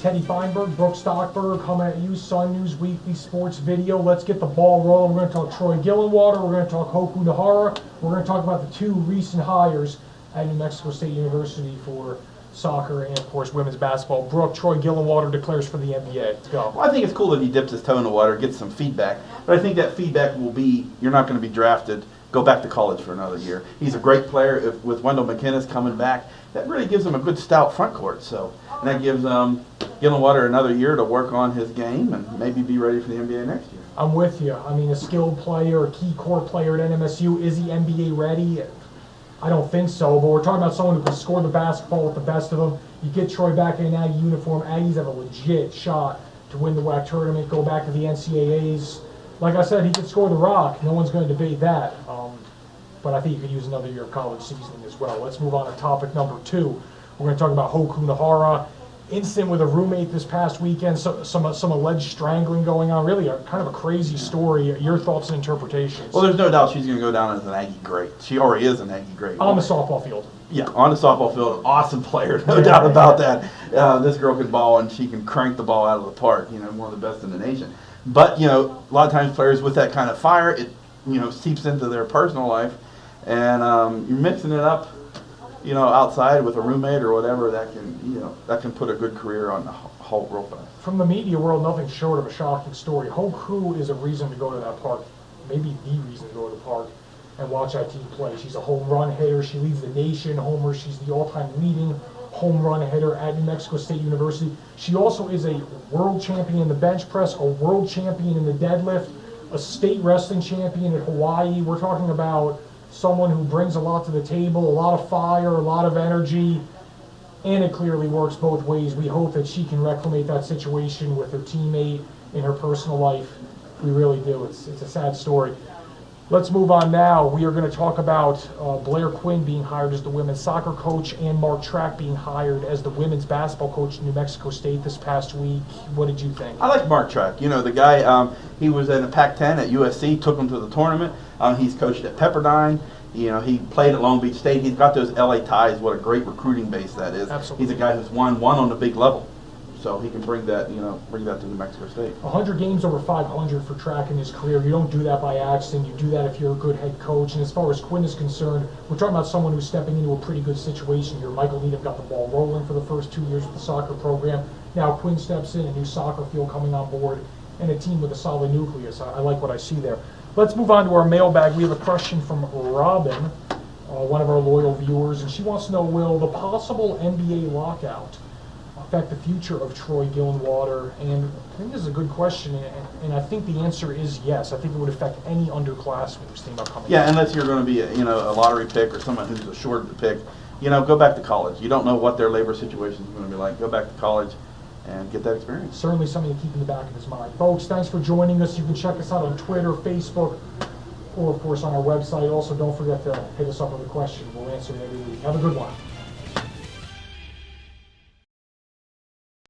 Teddy Feinberg, Brook Stockberg, coming at you, Sun News Weekly Sports Video. Let's get the ball rolling. We're going to talk Troy Gillenwater. We're going to talk Hoku Nahara. We're going to talk about the two recent hires at New Mexico State University for soccer and, of course, women's basketball. Brook, Troy Gillenwater declares for the NBA. Let's go. Well, I think it's cool that he dips his toe in the water, gets some feedback. But I think that feedback will be, you're not going to be drafted, go back to college for another year. He's a great player. With Wendell McKinnis coming back, that really gives him a good stout front court. So, and that gives Gillenwater another year to work on his game and maybe be ready for the NBA next year. I'm with you. I mean, a skilled player, a key core player at NMSU. Is he NBA ready? I don't think so, but we're talking about someone who can score the basketball with the best of them. You get Troy back in an Aggie uniform. Aggies have a legit shot to win the WAC tournament, go back to the NCAAs. Like I said, he could score the rock. No one's going to debate that. But I think you could use another year of college seasoning as well. Let's move on to topic number 2. We're going to talk about Hoku Nahara. Incident with a roommate this past weekend, some alleged strangling going on. Really kind of a crazy story. Your thoughts and interpretations? Well, there's no doubt she's going to go down as an Aggie great. She already is an Aggie great. On the softball field. Yeah, on the softball field, awesome player, no doubt about that. This girl can ball and she can crank the ball out of the park. You know, one of the best in the nation. But you know, a lot of times players with that kind of fire, it seeps into their personal life, and you're mixing it up, outside with a roommate or whatever. That can put a good career on the halt real fast. From the media world, nothing short of a shocking story. Hoku is a reason to go to that park, maybe the reason to go to the park and watch that team play. She's a home run hitter. She leads the nation in homers. She's the all-time leading home run hitter at New Mexico State University. She also is a world champion in the bench press, a world champion in the deadlift, a state wrestling champion in Hawaii. We're talking about someone who brings a lot to the table, a lot of fire, a lot of energy, and it clearly works both ways. We hope that she can reclaim that situation with her teammate in her personal life. We really do. It's a sad story. Let's move on now. We are going to talk about Blair Quinn being hired as the women's soccer coach and Mark Track being hired as the women's basketball coach in New Mexico State this past week. What did you think? I like Mark Track. The guy, he was in the Pac-10 at USC, took him to the tournament. He's coached at Pepperdine. He played at Long Beach State. He's got those LA ties. What a great recruiting base that is. Absolutely. He's a guy who's won on the big level. So he can bring that to New Mexico State. 100 games over 500 for Track in his career. You don't do that by accident. You do that if you're a good head coach. And as far as Quinn is concerned, we're talking about someone who's stepping into a pretty good situation here. Michael Needham got the ball rolling for the first 2 years with the soccer program. Now Quinn steps in, a new soccer field coming on board, and a team with a solid nucleus. I like what I see there. Let's move on to our mailbag. We have a question from Robin, one of our loyal viewers, and she wants to know, will the possible NBA lockout affect the future of Troy Gillenwater? And I think this is a good question, and I think the answer is yes. I think it would affect any underclassman who's thinking about coming. Yeah, unless you're going to be a lottery pick or someone who's assured to pick. Go back to college. You don't know what their labor situation is going to be like. Go back to college and get that experience. Certainly something to keep in the back of his mind. Folks, thanks for joining us. You can check us out on Twitter, Facebook, or of course on our website. Also, don't forget to hit us up with a question. We'll answer it every week. Have a good one.